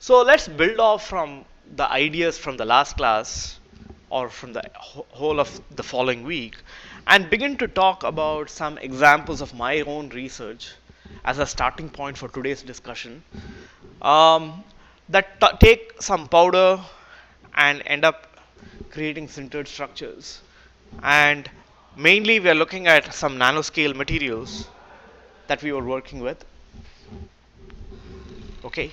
So let's build off from the ideas from the last class or from the whole of the following week and begin to talk about some examples of my own research as a starting point for today's discussion um, that take some powder and end up creating sintered structures. And mainly we are looking at some nanoscale materials that we were working with. Okay.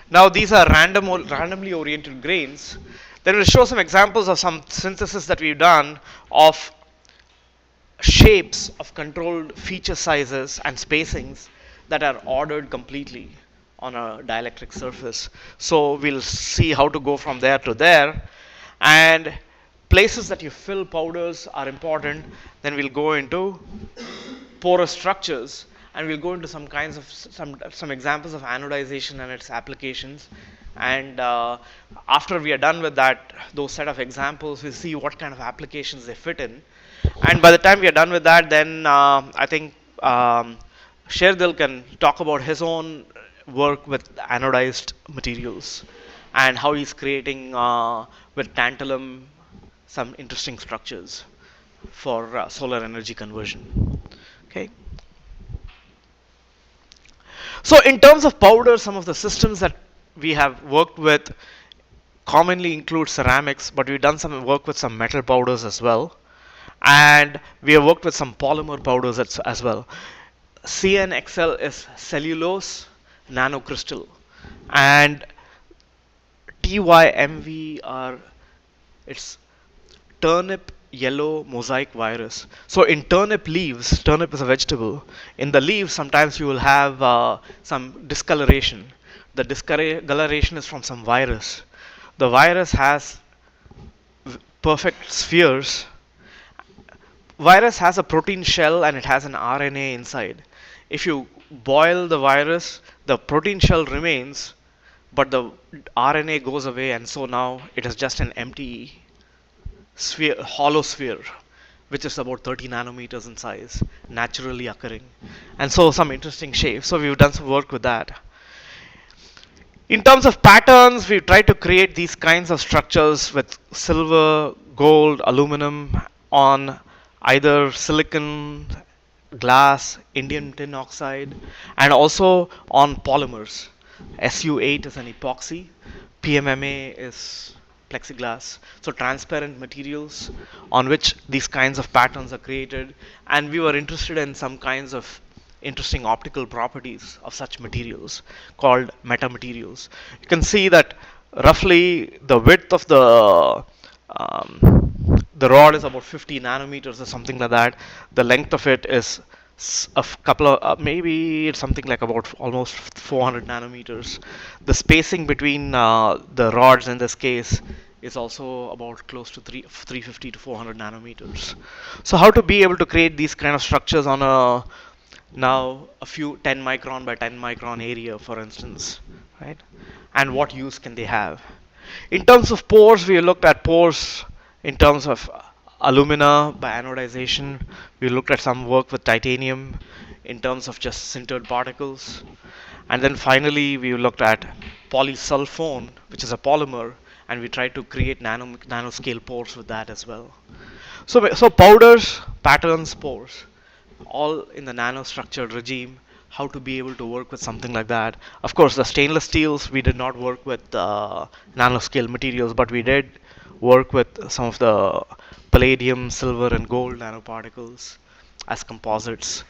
Now these are randomly oriented grains. Then we'll show some examples of some synthesis that we've done of shapes of controlled feature sizes and spacings that are ordered completely on a dielectric surface. So we'll see how to go from there to there. And places that you fill powders are important. Then we'll go into porous structures, and we'll go into some kinds of some examples of anodization and its applications. And after we are done with that, those set of examples, we'll see what kind of applications they fit in. And by the time we are done with that, then I think Sherdil can talk about his own work with anodized materials and how he's creating with tantalum some interesting structures for solar energy conversion. Okay. So in terms of powder, some of the systems that we have worked with commonly include ceramics, but we've done some work with some metal powders as well. And we have worked with some polymer powders as well. CNXL is cellulose nanocrystal, and TYMV are it's turnip yellow mosaic virus. So in turnip leaves, turnip is a vegetable. In the leaves, sometimes you will have some discoloration. The discoloration is from some virus. The virus has perfect spheres. Virus has a protein shell and it has an RNA inside. If you boil the virus, the protein shell remains, but the RNA goes away, and so now it is just an empty sphere, hollow sphere, which is about 30 nanometers in size, naturally occurring. And so some interesting shapes. So we've done some work with that. In terms of patterns, we've tried to create these kinds of structures with silver, gold, aluminum on either silicon, glass, indium tin oxide, and also on polymers. SU8 is an epoxy, PMMA is plexiglass. So transparent materials on which these kinds of patterns are created, and we were interested in some kinds of interesting optical properties of such materials called metamaterials. You can see that roughly the width of the rod is about 50 nanometers or something like that. The length of it is a couple of maybe it's something like about almost 400 nanometers. The spacing between the rods in this case is also about close to 350 to 400 nanometers. So how to be able to create these kind of structures on a now a few 10 micron by 10 micron area, for instance, right? And what use can they have? In terms of pores, we looked at pores in terms of alumina by anodization. We looked at some work with titanium in terms of just sintered particles. And then finally, we looked at polysulfone, which is a polymer, and we tried to create nanoscale pores with that as well. So powders, patterns, pores, all in the nanostructured regime, how to be able to work with something like that. Of course, the stainless steels, we did not work with nanoscale materials, but we did work with some of the palladium, silver, and gold nanoparticles as composites.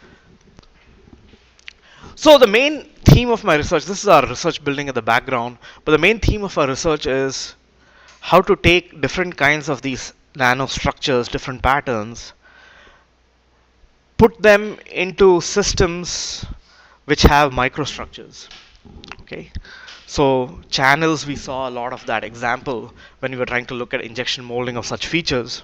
So the main theme of my research, this is our research building at the background, but the main theme of our research is how to take different kinds of these nanostructures, different patterns, put them into systems which have microstructures. Okay, so channels, we saw a lot of that example when we were trying to look at injection molding of such features.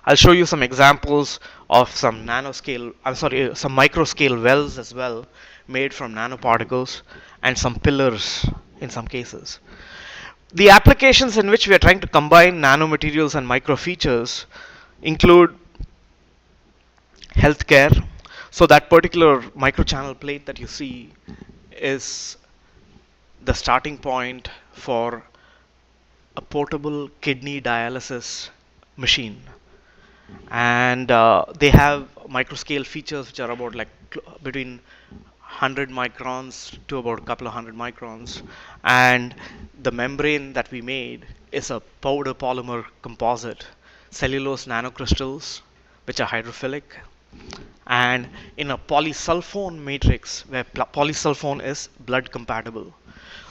I'll show you some examples of some some microscale wells as well, made from nanoparticles, and some pillars in some cases. The applications in which we are trying to combine nanomaterials and micro features include healthcare. So that particular microchannel plate that you see is the starting point for a portable kidney dialysis machine. And they have microscale features which are about like between 100 microns to about a couple of hundred microns. And the membrane that we made is a powder polymer composite, cellulose nanocrystals, which are hydrophilic, and in a polysulfone matrix where polysulfone is blood compatible.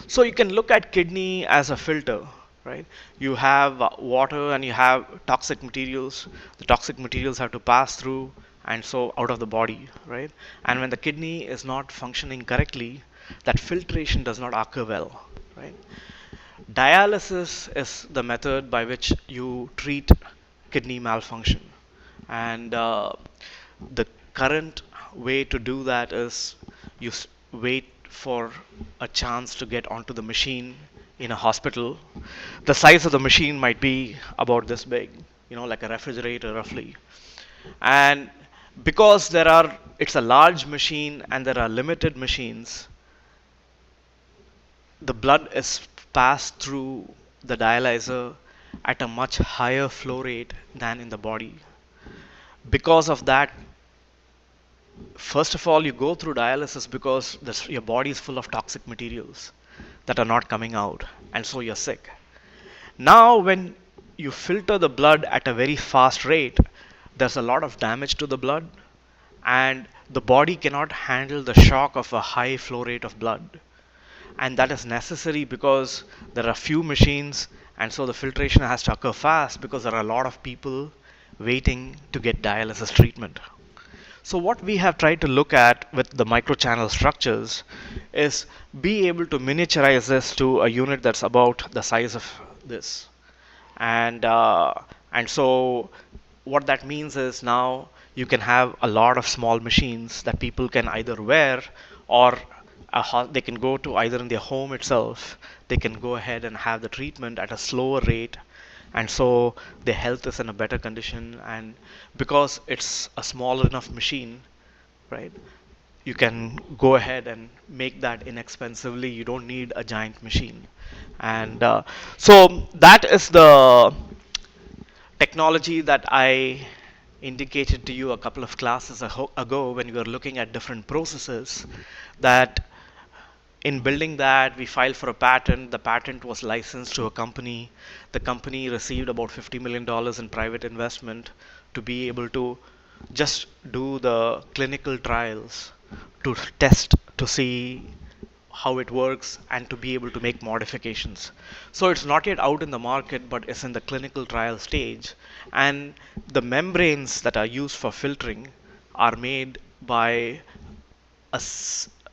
So you can look at kidney as a filter, right? You have water and you have toxic materials. The toxic materials have to pass through and so out of the body, right? And when the kidney is not functioning correctly, that filtration does not occur well, right? Dialysis is the method by which you treat kidney malfunction. And the current way to do that is you wait for a chance to get onto the machine in a hospital. The size of the machine might be about this big, like a refrigerator roughly. And because it's a large machine and there are limited machines, the blood is passed through the dialyzer at a much higher flow rate than in the body. Because of that, first of all, you go through dialysis because your body is full of toxic materials that are not coming out, and so you're sick. Now, when you filter the blood at a very fast rate, there's a lot of damage to the blood, and the body cannot handle the shock of a high flow rate of blood. And that is necessary because there are few machines, and so the filtration has to occur fast because there are a lot of people waiting to get dialysis treatment. So what we have tried to look at with the microchannel structures is be able to miniaturize this to a unit that's about the size of this. And so what that means is now you can have a lot of small machines that people can either wear, or they can go to either in their home itself. They can go ahead and have the treatment at a slower rate, and so their health is in a better condition. And because it's a small enough machine, right, you can go ahead and make that inexpensively. You don't need a giant machine. And so that is the technology that I indicated to you a couple of classes ago when we were looking at different processes. That in building that, we filed for a patent. The patent was licensed to a company. The company received about $50 million in private investment to be able to just do the clinical trials, to test to see how it works and to be able to make modifications. So it's not yet out in the market, but it's in the clinical trial stage. And the membranes that are used for filtering are made by a,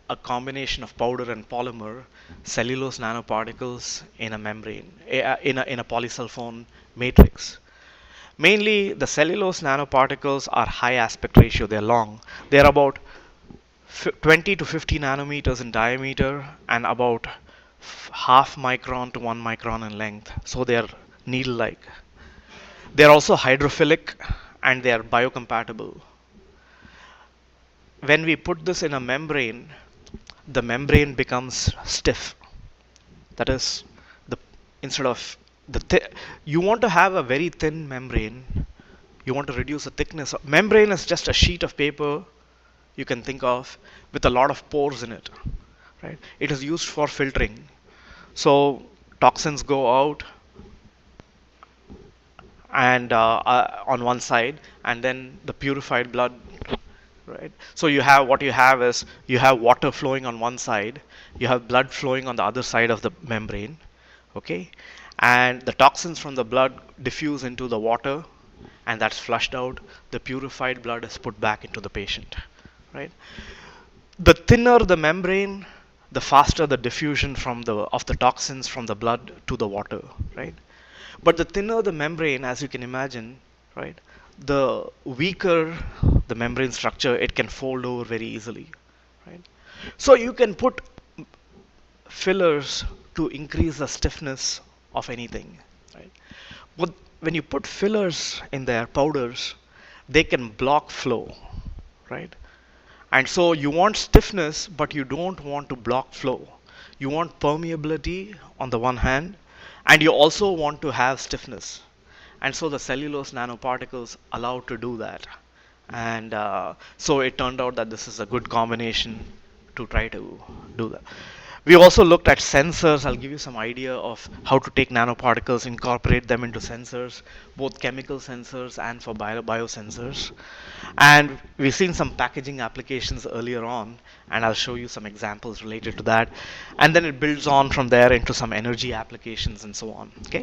a combination of powder and polymer, cellulose nanoparticles in a membrane, in a polysulfone matrix. Mainly, the cellulose nanoparticles are high aspect ratio. They're long. They're about 20 to 50 nanometers in diameter and about half micron to 1 micron in length. So they're needle-like. They're also hydrophilic and they're biocompatible. When we put this in a membrane, the membrane becomes stiff. That is, the instead of you want to have a very thin membrane. You want to reduce the thickness. Membrane is just a sheet of paper you can think of with a lot of pores in it, right? It is used for filtering. So toxins go out and on one side, and then the purified blood, right? So what you have is you have water flowing on one side, you have blood flowing on the other side of the membrane, okay? And the toxins from the blood diffuse into the water, and that's flushed out. The purified blood is put back into the patient, right? The thinner the membrane, the faster the diffusion of the toxins from the blood to the water, right? But the thinner the membrane, as you can imagine, right, the weaker the membrane structure, it can fold over very easily, right? So you can put fillers to increase the stiffness of anything, right? But when you put fillers in their powders, they can block flow, right? And so you want stiffness, but you don't want to block flow. You want permeability on the one hand, and you also want to have stiffness. And so the cellulose nanoparticles allow to do that. And so it turned out that this is a good combination to try to do that. We also looked at sensors. I'll give you some idea of how to take nanoparticles, incorporate them into sensors, both chemical sensors and for biosensors. And we've seen some packaging applications earlier on, and I'll show you some examples related to that. And then it builds on from there into some energy applications and so on. Okay.